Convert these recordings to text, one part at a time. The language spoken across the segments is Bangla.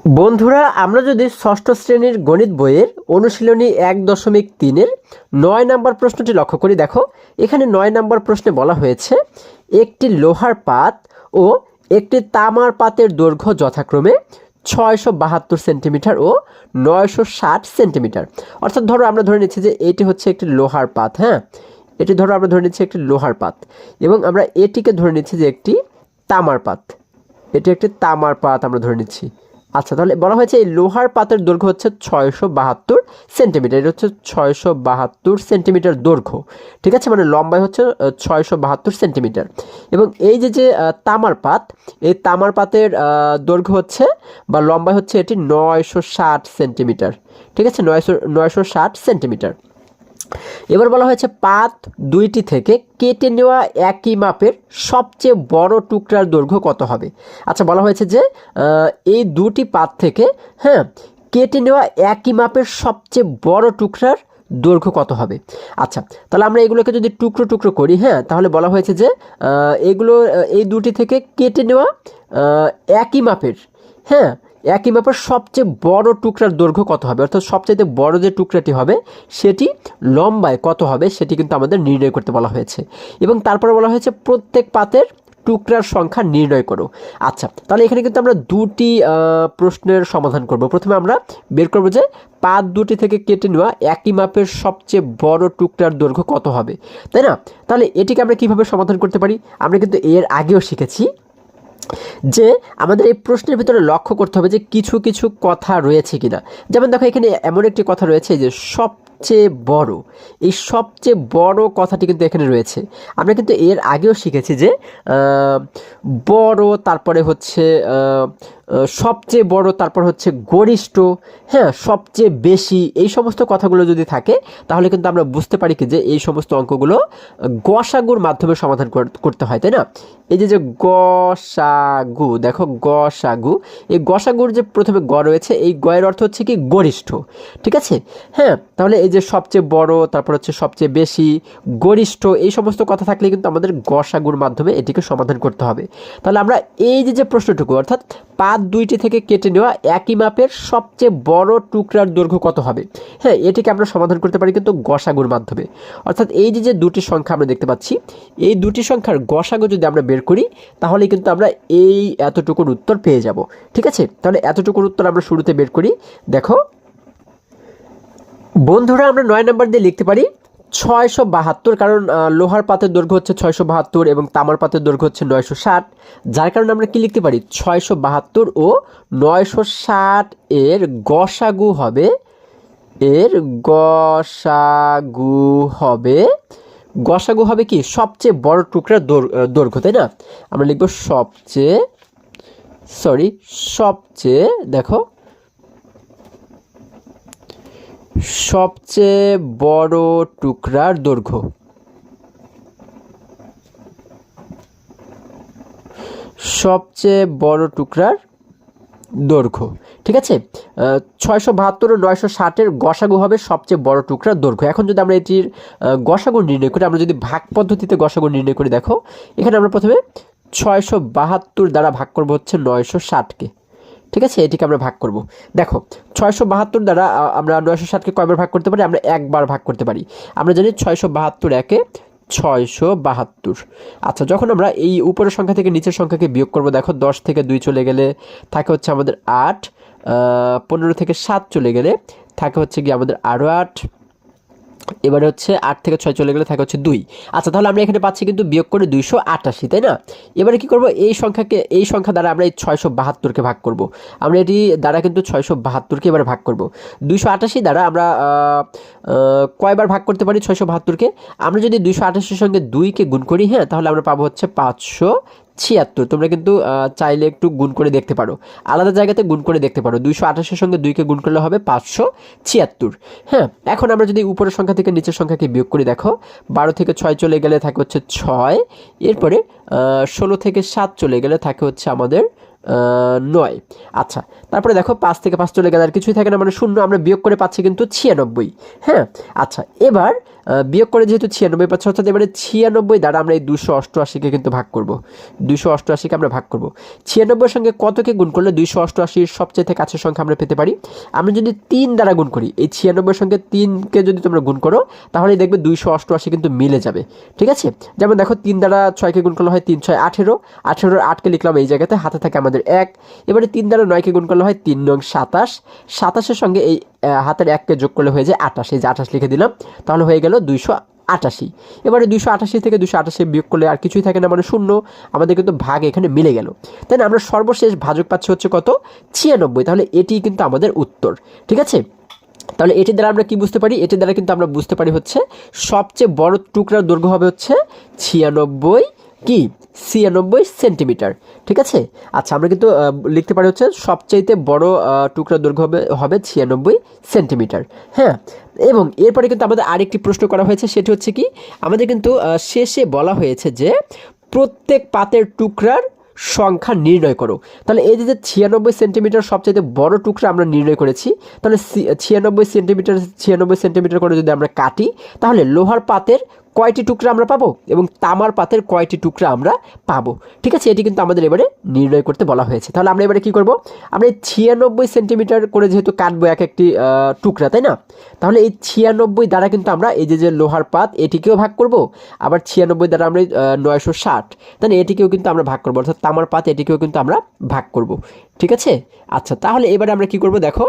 বন্ধুরা, আমরা যদি ষষ্ঠ শ্রেণীর গণিত বইয়ের অনুশীলনী 1.3-এর 9 নম্বর প্রশ্নটি লক্ষ্য করি। দেখো, এখানে 9 নম্বর প্রশ্নে বলা হয়েছে একটি লোহার পাত ও একটি তামার পাতের দৈর্ঘ্য যথাক্রমে 672 সেন্টিমিটার ও 960 সেন্টিমিটার। অর্থাৎ ধরো আমরা ধরে নিচ্ছি যে এটি হচ্ছে একটি লোহার পাত। হ্যাঁ, এটি ধরো আমরা ধরে নিচ্ছি একটি লোহার পাত এবং আমরা এটিকে ধরে নিচ্ছি যে একটি তামার পাত। এটি একটি তামার পাত আমরা ধরে নিচ্ছি। আচ্ছা, তাহলে বলা হয়েছে এই লোহার পাতের দৈর্ঘ্য হচ্ছে 672 সেন্টিমিটার। এটা হচ্ছে 672 সেন্টিমিটার দৈর্ঘ্য। ঠিক আছে, মানে লম্বায় হচ্ছে 672 সেন্টিমিটার। এবং এই যে তামার পাত, এই তামার পাতের দৈর্ঘ্য হচ্ছে বা লম্বায় হচ্ছে এটি 960 সেন্টিমিটার। ঠিক আছে, 960 সেন্টিমিটার। এবার বলা হয়েছে পাত দুইটি থেকে কেটে নেওয়া একই মাপের সবচেয়ে বড় টুকরার দৈর্ঘ্য কত হবে। আচ্ছা, বলা হয়েছে যে এই দুটি পাত থেকে কেটে নেওয়া একই মাপের সবচেয়ে বড় টুকরার দৈর্ঘ্য কত হবে। আচ্ছা, তাহলে আমরা এগুলোকে যদি টুকরো টুকরো করি, তাহলে বলা হয়েছে যে এই দুটি থেকে কেটে নেওয়া একই মাপের একই মাপের সবচেয়ে বড় টুকরার দৈর্ঘ্য কত হবে, অর্থাৎ সবচেয়ে বড় যে টুকরাটি হবে সেটি লম্বায় কত হবে সেটি কিন্তু আমাদের নির্ণয় করতে বলা হয়েছে। এবং তারপরে বলা হয়েছে প্রত্যেক পাতের টুকরার সংখ্যা নির্ণয় করো। আচ্ছা, তাহলে এখানে কিন্তু আমরা দুটি প্রশ্নের সমাধান করব। প্রথমে আমরা বের করব যে পাত দুটি থেকে কেটে নেওয়া একই মাপের সবচেয়ে বড় টুকরার দৈর্ঘ্য কত হবে, তাই না? তাহলে এটিকে আমরা কিভাবে সমাধান করতে পারি, আমরা কিন্তু এর আগেও শিখেছি যে আমাদের এই প্রশ্নের ভিতরে লক্ষ্য করতে হবে যে কিছু কিছু কথা রয়েছে কিনা। যেমন দেখো, এখানে এমন একটি কথা রয়েছে যে সবচেয়ে বড়, এই সবচেয়ে বড় কথাটি কিন্তু এখানে রয়েছে। আমরা কিন্তু এর আগেও শিখেছি যে বড়, তারপরে হচ্ছে সবচেয়ে বড়, তারপর হচ্ছে গরিষ্ঠ, সবচেয়ে বেশি, এই সমস্ত কথাগুলো যদি থাকে তাহলে কিন্তু আমরা বুঝতে পারি কি যে এই সমস্ত অঙ্কগুলো গসাগুর মাধ্যমে সমাধান করতে হয়, তাই না? এই যে গসাগু, দেখো গসাগু, এই গসাগুর যে প্রথমে গ রয়েছে, এই গয়ের অর্থ হচ্ছে কি গরিষ্ঠ। ঠিক আছে, তাহলে এই যে সবচেয়ে বড়, তারপর হচ্ছে সবচেয়ে বেশি, গরিষ্ঠ, এই সমস্ত কথা থাকলে কিন্তু আমাদের গসাগুর মাধ্যমে এটিকে সমাধান করতে হবে। তাহলে আমরা এই যে প্রশ্নটুকু, অর্থাৎ পাত দুইটি থেকে কেটে নেওয়া একই মাপের সবচেয়ে বড় টুকরার দৈর্ঘ্য কত হবে, এটিকে আমরা সমাধান করতে পারি কিন্তু গসাগুর মাধ্যমে। অর্থাৎ এই যে দুটি সংখ্যা আমরা দেখতে পাচ্ছি, এই দুটি সংখ্যার গসাগু যদি আমরা বের করি তাহলে কিন্তু আমরা এই এতটুকুর উত্তর পেয়ে যাব। ঠিক আছে, তাহলে এতটুকুর উত্তর আমরা শুরুতে বের করি। দেখো বন্ধুরা, আমরা 9 নম্বর দিয়ে লিখতে পারি 672, কারণ লোহার পাতের দৈর্ঘ্য হচ্ছে 672 এবং তামার পাতের দৈর্ঘ্য হচ্ছে 960। যার কারণে আমরা কি লিখতে পারি, 672 ও 960 এর গসাগু হবে, গসাগু হবে কি সবচেয়ে বড় টুকরার দৈর্ঘ্য, তাই না? আমরা লিখব সবচেয়ে দেখো সবচেয়ে বড় টুকরার দৈর্ঘ্য, সবচেয়ে বড় টুকরার দৈর্ঘ্য। ঠিক আছে, 672 ও 960 গসাগু হবে সবচেয়ে বড় টুকরার দৈর্ঘ্য। এখন যদি আমরা এটির গসাগু নির্ণয় করি, আমরা যদি ভাগ পদ্ধতিতে গসাগু নির্ণয় করি, দেখো এখানে আমরা প্রথমে 672 দ্বারা ভাগ করব হচ্ছে 960-কে। ঠিক আছে, এটিকে আমরা ভাগ করব। দেখো 672 দ্বারা আমরা 960-কে কয়বার ভাগ করতে পারি, আমরা একবার ভাগ করতে পারি। আমরা জানি 672 একে 672। আচ্ছা, যখন আমরা এই উপরের সংখ্যা থেকে নিচের সংখ্যাকে বিয়োগ করব, দেখো 10 থেকে 2 চলে গেলে থাকে হচ্ছে আমাদের 8, 15 থেকে 7 চলে গেলে থাকে হচ্ছে কি আমাদের আরও 8, এবারে হচ্ছে 8 থেকে 6 চলে গেলে থাকে হচ্ছে 2। আচ্ছা, তাহলে আমরা এখানে পাচ্ছি কিন্তু বিয়োগ করে 288, তাই না? এবারে কি করব, এই সংখ্যা দ্বারা আমরা এই 672-কে ভাগ করব। আমরা এটি দ্বারা কিন্তু 672-কে এবারে ভাগ করব। 288 দ্বারা আমরা কয়বার ভাগ করতে পারি 672-কে? আমরা যদি 288-এর সঙ্গে 2-কে গুণ করি, তাহলে আমরা পাবো হচ্ছে 576। তোমরা কিন্তু চাইলে একটু গুণ করে দেখতে পারো, আলাদা জায়গাতে গুণ করে দেখতে পারো। 228-এর সঙ্গে 2-কে গুণ করলে হবে 576। এখন আমরা যদি উপরের সংখ্যা থেকে নিচের সংখ্যাকে বিয়োগ করি, দেখো 12 থেকে 6 চলে গেলে থাকে হচ্ছে 6, এরপরে 16 থেকে 7 চলে গেলে থাকে হচ্ছে আমাদের 9। আচ্ছা, তারপরে দেখো 5 থেকে 5 চলে গেলে আর কিছুই থাকে না, মানে 0, আমরা বিয়োগ করে পাচ্ছি কিন্তু 96। হ্যাঁ, আচ্ছা, এবার বিয়োগ করে যেহেতু 96 পাচ্ছি, অর্থাৎ এবারে 96 দ্বারা আমরা এই 288কে কিন্তু ভাগ করব। 288কে আমরা ভাগ করব। 96 সঙ্গে কতকে গুণ করলে 288 সবচেয়ে কাছের সংখ্যা আমরা পেতে পারি? আমরা যদি 3 দ্বারা গুণ করি, এই 96 সঙ্গে 3কে যদি তোমরা গুণ করো, তাহলে দেখবে 288 কিন্তু মিলে যাবে। ঠিক আছে, যেমন দেখো 3 দ্বারা 6কে গুণ করলে হয় 3 6 18, 18 8কে লিখলাম এই জায়গাতে, হাতে থাকে আমাদের 1। এবারে 3 দ্বারা 9কে গুণ করলে হয় 3 9 27, 27-এর সঙ্গে এই হাতের 1কে যোগ করলে হয়ে যায় 28, এই যে 28 লিখে দিলাম, তাহলে হয়ে গেল 288। এবারে 288 থেকে 288 বিয়োগ করলে আর কিছুই থাকে না, মানে 0, আমাদের কিন্তু ভাগ এখানে মিলে গেল। তাই না, আমরা সর্বশেষ ভাজক পাচ্ছি হচ্ছে কত? 96। তাহলে এটি কিন্তু আমাদের উত্তর। ঠিক আছে, তাহলে এটি দ্বারা আমরা কি বুঝতে পারি? এটি দ্বারা কিন্তু আমরা বুঝতে পারি হচ্ছে সবচেয়ে বড় টুকরার দৈর্ঘ্য হবে হচ্ছে 96 সেন্টিমিটার। ঠিক আছে, আচ্ছা, আমরা কিন্তু লিখতে পারি হচ্ছে সবচাইতে বড় টুকরার দৈর্ঘ্য হবে 96 সেন্টিমিটার। হ্যাঁ, এবং এরপরে কিন্তু আমাদের আরেকটি প্রশ্ন করা হয়েছে, সেটি হচ্ছে কি, আমাদের কিন্তু শেষে বলা হয়েছে যে প্রত্যেক পাতের টুকরার সংখ্যা নির্ণয় করো। তাহলে এই যে 96 সেন্টিমিটার সবচেয়ে বড় টুকরা আমরা নির্ণয় করেছি, তাহলে 96 সেন্টিমিটার করে যদি আমরা কাটি, তাহলে লোহার পাতের কয়টি টুকরা আমরা পাবো এবং তামার পাতের কয়টি টুকরা আমরা পাবো। ঠিক আছে, এটি কিন্তু আমাদের এবারে নির্ণয় করতে বলা হয়েছে। তাহলে আমরা এবারে কি করব? আমরা এই 96 সেন্টিমিটার করে যেহেতু কাটবো এক একটি টুকরা, তাই না? তাহলে এই 96 দ্বারা কিন্তু আমরা এই যে লোহার পাত এটিকেও ভাগ করব, আবার 96 দ্বারা আমরা 960, তাহলে এটিকেও কিন্তু আমরা ভাগ করবো, অর্থাৎ তামার পাত এটিকেও কিন্তু আমরা ভাগ করব। ঠিক আছে, আচ্ছা, তাহলে এবারে আমরা কি করব? দেখো,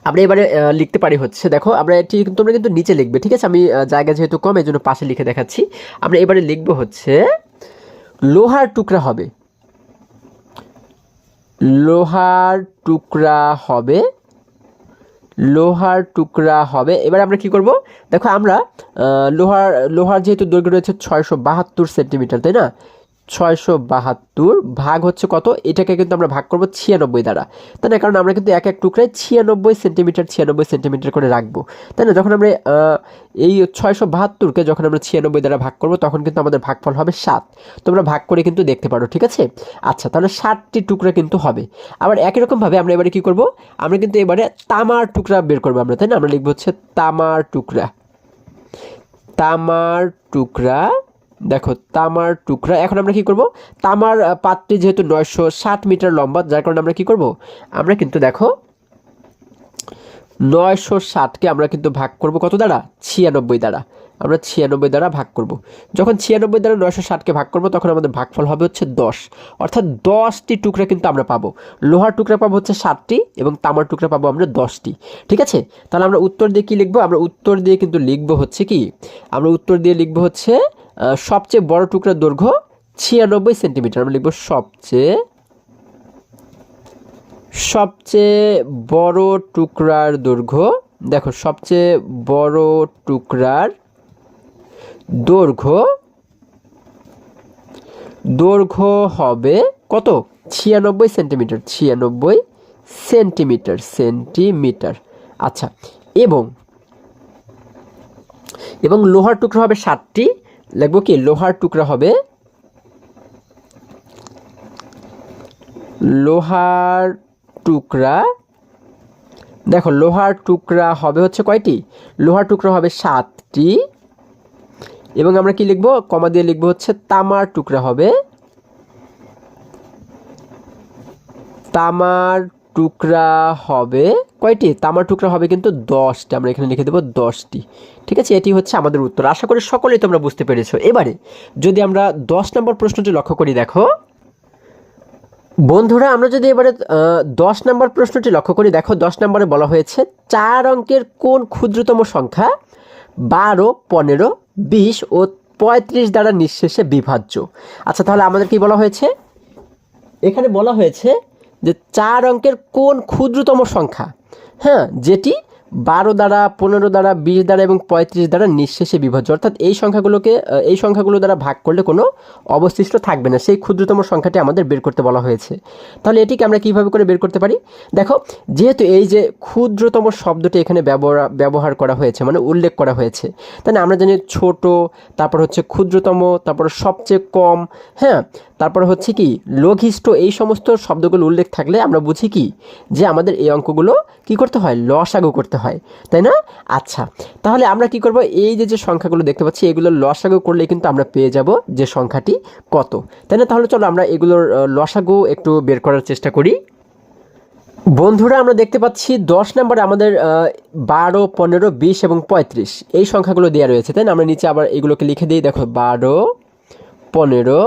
আমরা এবারে লিখতে পারি হচ্ছে, দেখো, আমরা এটি তোমরা কিন্তু নিচে লিখবে। ঠিক আছে, আমি জায়গা যেহেতু কম, এই জন্য পাশে লিখে দেখাচ্ছি। আমরা এবারে লিখবো হচ্ছে লোহার টুকরা হবে, লোহার টুকরা হবে, লোহার টুকরা হবে। এবার আমরা কি করব? দেখো, আমরা লোহার যেহেতু দৈর্ঘ্য রয়েছে 672 সেন্টিমিটার, তাই না? 672 ভাগ হচ্ছে কত? এটাকে কিন্তু আমরা ভাগ করব 96 দ্বারা, তাই না? কারণ আমরা কিন্তু এক এক টুকরায় 96 সেন্টিমিটার করে রাখবো, তাই না? যখন আমরা এই 672কে যখন আমরা 96 দ্বারা ভাগ করব, তখন কিন্তু আমাদের ভাগফল হবে 7। তোমরা ভাগ করে কিন্তু দেখতে পারো। ঠিক আছে, আচ্ছা, তাহলে 7টি টুকরা কিন্তু হবে। আবার একই রকমভাবে আমরা এবারে কি করব? আমরা কিন্তু এবারে তামার টুকরা বের করবো আমরা, তাই না? আমরা লিখবো হচ্ছে তামার টুকরা, তামার টুকরা। দেখো, তামার টুকরা। এখন আমরা কি করব? তামার পাতটি যেহেতু 960 মিটার লম্বা, যার কারণে আমরা কি করব? আমরা কিন্তু দেখো 960কে আমরা কিন্তু ভাগ করব কত দ্বারা? 96 দ্বারা। আমরা 96 দ্বারা ভাগ করব। যখন 96 দ্বারা 960কে ভাগ করব, তখন আমাদের ভাগফল হবে হচ্ছে 10, অর্থাৎ 10টি টুকরা কিন্তু আমরা পাবো। লোহার টুকরা পাবো হচ্ছে 7টি এবং তামার টুকরা পাবো আমরা 10টি। ঠিক আছে, তাহলে আমরা উত্তর দিয়ে কি লিখবো? আমরা উত্তর দিয়ে কিন্তু লিখবো হচ্ছে কি, আমরা উত্তর দিয়ে লিখবো হচ্ছে সবচেয়ে বড় টুকরার দৈর্ঘ্য 96 সেন্টিমিটার। আমরা লিখবো সবচেয়ে বড় টুকরার দৈর্ঘ্য। দেখো, সবচেয়ে বড় টুকরার দৈর্ঘ্য হবে কত? 96 সেন্টিমিটার, 96 সেন্টিমিটার। আচ্ছা, এবং লোহার টুকরা হবে 7টি। লিখবো কি? লোহার টুকরা হবে, লোহার টুকরা। দেখো, লোহার টুকরা হবে হচ্ছে কয়টি? লোহার টুকরা হবে 7টি। এবং আমরা কি লিখবো? কমা দিয়ে লিখবো হচ্ছে তামার টুকরা হবে, তামার টুকরা হবে কয়টি? তামার টুকরা হবে কিন্তু 10টি। আমরা এখানে লিখে দেবো 10টি। ঠিক আছে, এটি হচ্ছে আমাদের উত্তর। আশা করি সকলেই তোমরা বুঝতে পেরেছো। এবারে যদি আমরা 10 নম্বর প্রশ্নটি লক্ষ্য করি, দেখো বন্ধুরা, আমরা যদি এবারে 10 নম্বর প্রশ্নটি লক্ষ্য করি, দেখো 10 নম্বরে বলা হয়েছে 4 অঙ্কের কোন ক্ষুদ্রতম সংখ্যা 12, 15, 20 ও 35 দ্বারা নিঃশেষে বিভাজ্য। আচ্ছা, তাহলে আমাদের কি বলা হয়েছে? এখানে বলা হয়েছে যে 4 অঙ্কের কোন ক্ষুদ্রতম সংখ্যা, হ্যাঁ, যেটি 12 দ্বারা, 15 দ্বারা, 20 দ্বারা এবং 35 দ্বারা নিঃশেষে বিভাজ্য, অর্থাৎ এই সংখ্যাগুলো দ্বারা ভাগ করলে কোনো অবশিষ্ট থাকবে না, সেই ক্ষুদ্রতম সংখ্যাটি আমাদের বের করতে বলা হয়েছে। তাহলে এটিকে আমরা কিভাবে করে বের করতে পারি? দেখো, যেহেতু এই যে ক্ষুদ্রতম শব্দটি এখানে ব্যবহার করা হয়েছে, মানে উল্লেখ করা হয়েছে, তাই না? আমরা জানি ছোট, তারপর হচ্ছে ক্ষুদ্রতম, তারপর সবচেয়ে কম, হ্যাঁ, তারপর হচ্ছে কি লঘিষ্ঠ, এই সমস্ত শব্দগুলো উল্লেখ থাকলে আমরা বুঝি কি যে আমাদের এই অঙ্কগুলো কি করতে হয়, লসাগু করতে হয়, তাই না? আচ্ছা, তাহলে আমরা কি করব, এই যে সংখ্যাগুলো দেখতে পাচ্ছি এগুলোর লসাগু করলে কিন্তু আমরা পেয়ে যাব যে সংখ্যাটি কত, তাই না? তাহলে চলো আমরা এগুলোর লসাগু একটু বের করার চেষ্টা করি। বন্ধুরা, আমরা দেখতে পাচ্ছি 10 নম্বরে আমাদের 12, 15, 20 এবং 35 এই সংখ্যাগুলো দেওয়া রয়েছে, তাই না? আমরা নিচে আবার এগুলোকে লিখে দিই, দেখো 12, 15,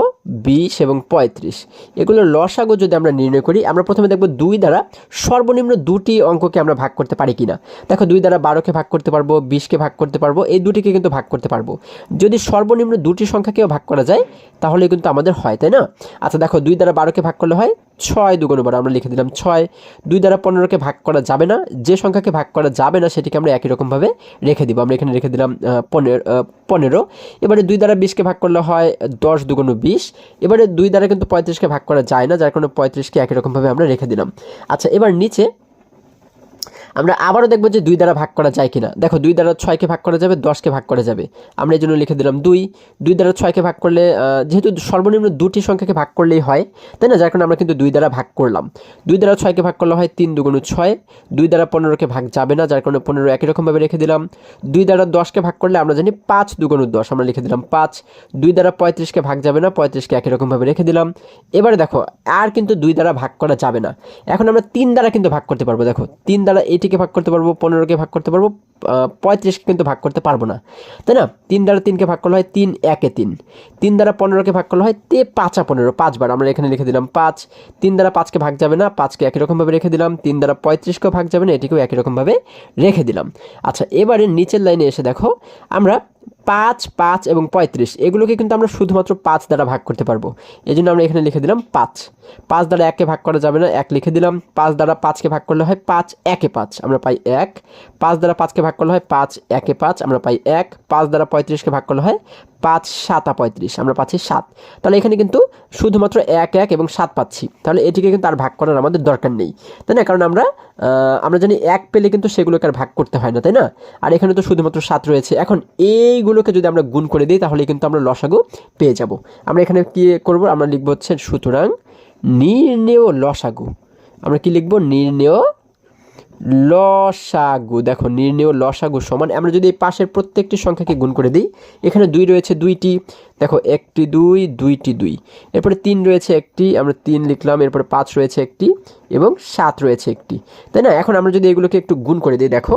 20 এবং 35 এগুলোর লসাগু যদি আমরা নির্ণয় করি, আমরা প্রথমে দেখব 2 দ্বারা সর্বনিম্ন দুটি অঙ্ককে আমরা ভাগ করতে পারি কিনা। দেখো 2 দ্বারা 12কে ভাগ করতে পারবো, 20কে ভাগ করতে পারবো, এই দুটিকে কিন্তু ভাগ করতে পারবো। যদি সর্বনিম্ন দুটি সংখ্যাকেও ভাগ করা যায় তাহলে কিন্তু আমাদের হয়, তাই না? আচ্ছা দেখো 2 দ্বারা 12কে ভাগ করলে হয় 6 2 12, আমরা লিখে দিলাম 6। 2 দ্বারা 15কে ভাগ করা যাবে না, যে সংখ্যাকে ভাগ করা যাবে না সেটিকে আমরা একই রকমভাবে রেখে দিব, আমরা এখানে রেখে দিলাম 15। এবারে 2 দ্বারা 20কে ভাগ করলে হয় 10 2 20। এবারে 2 দ্বারা কিন্তু 35কে ভাগ করা যায় না, যার কারণে 35কে একই রকমভাবে আমরা রেখে দিলাম। আচ্ছা, এবার নিচে আমরা আবারও দেখব যে 2 দ্বারা ভাগ করা যায় কিনা। দেখো 2 দ্বারা 6কে ভাগ করা যাবে, 10কে ভাগ করা যাবে, আমরা এই জন্য লিখে দিলাম 2। 2 দ্বারা 6কে ভাগ করলে যেহেতু সর্বনিম্ন দুটি সংখ্যাকে ভাগ করলেই হয়, তাই না? যার কারণে আমরা কিন্তু 2 দ্বারা ভাগ করলাম। 2 দ্বারা 6কে ভাগ করলে হয় 3 2 6। 2 দ্বারা 15কে ভাগ যাবে না, যার কারণে 15 একই রকমভাবে রেখে দিলাম। 2 দ্বারা 10কে ভাগ করলে আমরা জানি 5 2 10, আমরা লিখে দিলাম 5। 2 দ্বারা 35কে ভাগ যাবে না, 35কে একই রকমভাবে রেখে দিলাম। এবারে দেখো আর কিন্তু 2 দ্বারা ভাগ করা যাবে না, এখন আমরা 3 দ্বারা কিন্তু ভাগ করতে পারবো। দেখো 3 দ্বারা এইটিকে ভাগ করতে পারবো, 15কে ভাগ করতে পারবো, 35কে কিন্তু ভাগ করতে পারবো না, তাই না? 3 দ্বারা 3কে ভাগ করলে হয় 3 1 3। 3 দ্বারা 15কে ভাগ করলে হয় 5 15, 5 বার, আমরা এখানে লিখে দিলাম 5। 3 দ্বারা 5কে ভাগ যাবে না, 5কে একই রকমভাবে রেখে দিলাম। 3 দ্বারা 35কেও ভাগ যাবে না, এটিকেও একই রকমভাবে রেখে দিলাম। আচ্ছা, এবারে নিচের লাইনে এসে দেখো আমরা 5 5 এবং 35 এগুলোকে কিন্তু আমরা শুধুমাত্র 5 দ্বারা ভাগ করতে পারবো, এই জন্য আমরা এখানে লিখে দিলাম 5। 5 দ্বারা 1কে ভাগ করা যাবে না, 1 লিখে দিলাম। 5 দ্বারা 5কে ভাগ করলে হয় 5 1 5, আমরা পাই 1। 5 দ্বারা 5কে ভাগ করলে হয় 5 1 5, আমরা পাই 1। 5 দ্বারা 35কে ভাগ করলে হয় 5 7 35, আমরা পাচ্ছি 7। তাহলে এখানে কিন্তু শুধুমাত্র 1 1 এবং 7 পাচ্ছি, তাহলে এটিকে কিন্তু আর ভাগ করার আমাদের দরকার নেই, তাই না? কারণ আমরা জানি 1 পেলে কিন্তু সেগুলোকে আর ভাগ করতে হয় না, তাই না? আর এখানে তো শুধুমাত্র 7 রয়েছে। এখন এইগুলোকে যদি আমরা গুণ করে দিই তাহলে কিন্তু আমরা লসাগু পেয়ে যাব। আমরা এখানে কি করব, আমরা লিখব হচ্ছে সুতরাং নির্ণেয় লসাগু। আমরা কি লিখব, নির্ণেয় লসাগু। দেখো নির্ণেয় লসাগু সমান, আমরা যদি এই পাশের প্রত্যেকটি সংখ্যাকে গুণ করে দিই, এখানে 2 রয়েছে 2টি, দেখো 1টি 2 2টি 2, এরপরে 3 রয়েছে 1টি, আমরা 3 লিখলাম, এরপরে 5 রয়েছে 1টি এবং 7 রয়েছে 1টি, তাই না? এখন আমরা যদি এগুলোকে একটু গুণ করে দিই, দেখো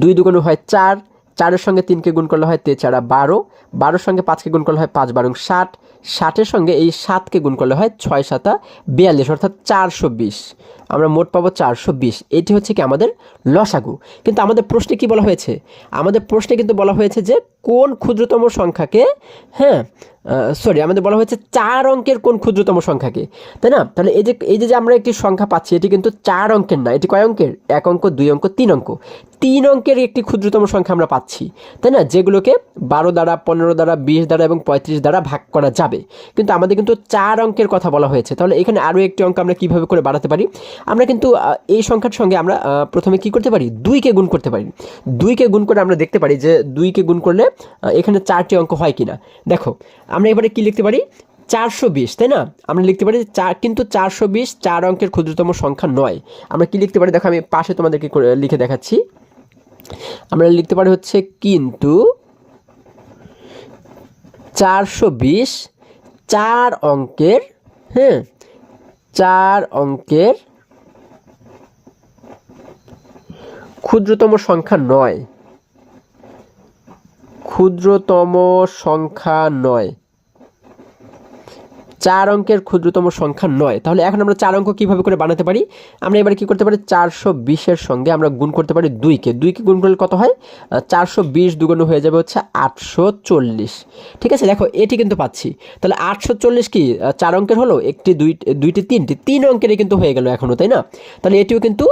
2 2 হয় 4, 4-এর সঙ্গে 3কে গুণ করলে হয় 3 4 12, 12-এর সঙ্গে 5কে গুণ করলে হয় 5 12 60, 60-এর সঙ্গে এই 7কে গুণ করলে হয় 6 7 42, অর্থাৎ 420। আমরা মোট পাবো 420। এটি হচ্ছে কি আমাদের লসাগু। কিন্তু আমাদের প্রশ্নে কি বলা হয়েছে, আমাদের প্রশ্নে কিন্তু বলা হয়েছে যে কোন ক্ষুদ্রতম সংখ্যাকে, হ্যাঁ সরি, আমাদের বলা হয়েছে 4 অঙ্কের কোন ক্ষুদ্রতম সংখ্যাকে, তাই না? তাহলে এই যে আমরা একটি সংখ্যা পাচ্ছি, এটি কিন্তু 4 অঙ্কের না, এটি কয় অঙ্কের? 1 অঙ্ক 2 অঙ্ক 3 অঙ্ক, 3 অঙ্কের একটি ক্ষুদ্রতম সংখ্যা আমরা পাচ্ছি, তাই না? যেগুলোকে 12 দ্বারা 15 দ্বারা 20 দ্বারা এবং 35 দ্বারা ভাগ করা যাবে, কিন্তু আমাদের কিন্তু 4 অঙ্কের কথা বলা হয়েছে। তাহলে এখানে আরও একটি অঙ্ক আমরা কীভাবে করে বাড়াতে পারি, আমরা কিন্তু এই সংখ্যার সঙ্গে আমরা প্রথমে কি করতে পারি, 2কে গুণ করতে পারি। 2কে গুণ করে আমরা দেখতে পারি যে 2কে গুণ করলে এখানে 4টি অঙ্ক হয় কিনা। দেখো আমরা এবারে কি লিখতে পারি, 420, তাই না? আমরা লিখতে পারি কিন্তু 420 4 অঙ্কের ক্ষুদ্রতম সংখ্যা নয়। আমরা কি লিখতে পারি, দেখো আমি পাশে তোমাদেরকে লিখে দেখাচ্ছি। আমরা লিখতে পারি হচ্ছে কিন্তু 420 4 অঙ্কের, হ্যাঁ 4 অঙ্কের ক্ষুদ্রতম সংখ্যা নয়, ক্ষুদ্রতম সংখ্যা নয়, 4 অঙ্কের ক্ষুদ্রতম সংখ্যা নয়। তাহলে এখন আমরা 4 অঙ্ক কীভাবে করে বানাতে পারি, আমরা এবার কি করতে পারি, 420-এর সঙ্গে আমরা গুণ করতে পারি 2কে। 2কে গুণ করলে কত হয়, 420 দুগুণ হয়ে যাবে হচ্ছে 840। ঠিক আছে, দেখো এটি কিন্তু পাচ্ছি। তাহলে 840 কি 4 অঙ্কের হলো, একটি 2টি 3টি 3 অঙ্কেরই কিন্তু হয়ে গেল এখনও, তাই না? তাহলে এটিও কিন্তু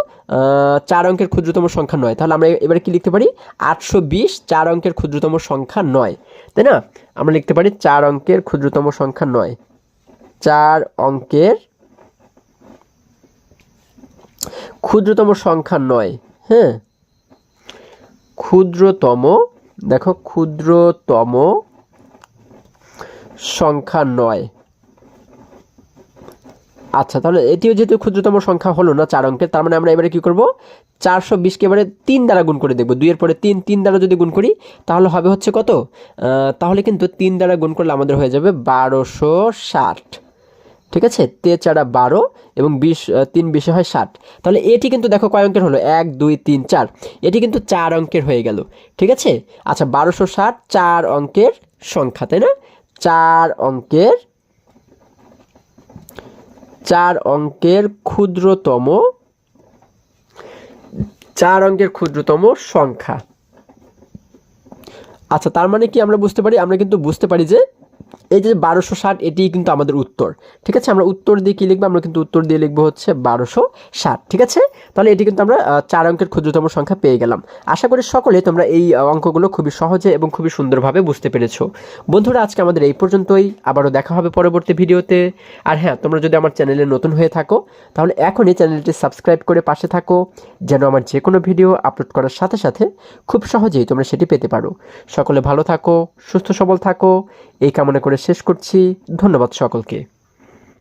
4 অঙ্কের ক্ষুদ্রতম সংখ্যা নয়। তাহলে আমরা এবারে কি লিখতে পারি, 820 4 অঙ্কের ক্ষুদ্রতম সংখ্যা নয়, তাই না? আমরা লিখতে পারি 4 অঙ্কের ক্ষুদ্রতম সংখ্যা নয়, 4 অঙ্কের ক্ষুদ্রতম সংখ্যা নয়, হ্যাঁ ক্ষুদ্রতম, দেখো ক্ষুদ্রতম সংখ্যা নয়। আচ্ছা, তাহলে এটিও যেহেতু ক্ষুদ্রতম সংখ্যা হলো না 4 অঙ্কের, তার মানে আমরা এবারে কি করব, 420কে এবারে 3 দ্বারা গুণ করে দেখব। 2 এর পরে 3 দ্বারা যদি গুণ করি তাহলে হবে হচ্ছে কত, তাহলে কিন্তু 3 দ্বারা গুণ করলে আমাদের হয়ে যাবে 1260। ঠিক আছে, 3 4 12 এবং 20, 3 20 হয় 60। তাহলে এটি কিন্তু দেখো কয় অঙ্কের হলো, 1 2 3 4, এটি কিন্তু 4 অঙ্কের হয়ে গেল। ঠিক আছে, আচ্ছা 1260 4 অঙ্কের সংখ্যা, তাই না? 4 অঙ্কের 4 অঙ্কের ক্ষুদ্রতম 4 অঙ্কের ক্ষুদ্রতম সংখ্যা। আচ্ছা, তার মানে কি আমরা বুঝতে পারি, আমরা কিন্তু বুঝতে পারি যে এই যে 1260 এটি কিন্তু আমাদের উত্তর। ঠিক আছে, আমরা উত্তর দিয়ে কি লিখবো, আমরা কিন্তু উত্তর দিয়ে লিখবো হচ্ছে 1260। ঠিক আছে, তাহলে এটি কিন্তু আমরা 4 অঙ্কের ক্ষুদ্রতম সংখ্যা পেয়ে গেলাম। আশা করি সকলে তোমরা এই অঙ্কগুলো খুবই সহজে এবং খুবই সুন্দরভাবে বুঝতে পেরেছো। বন্ধুরা, আজকে আমাদের এই পর্যন্তই, আবারও দেখা হবে পরবর্তী ভিডিওতে। আর হ্যাঁ, তোমরা যদি আমার চ্যানেলে নতুন হয়ে থাকো তাহলে এখনই চ্যানেলটি সাবস্ক্রাইব করে পাশে থাকো, যেন আমার যে কোনো ভিডিও আপলোড করার সাথে সাথে খুব সহজেই তোমরা সেটি পেতে পারো। সকলে ভালো থাকো, সুস্থ সবল থাকো, এই কামনা করে শেষ করছি। ধন্যবাদ সকলকে।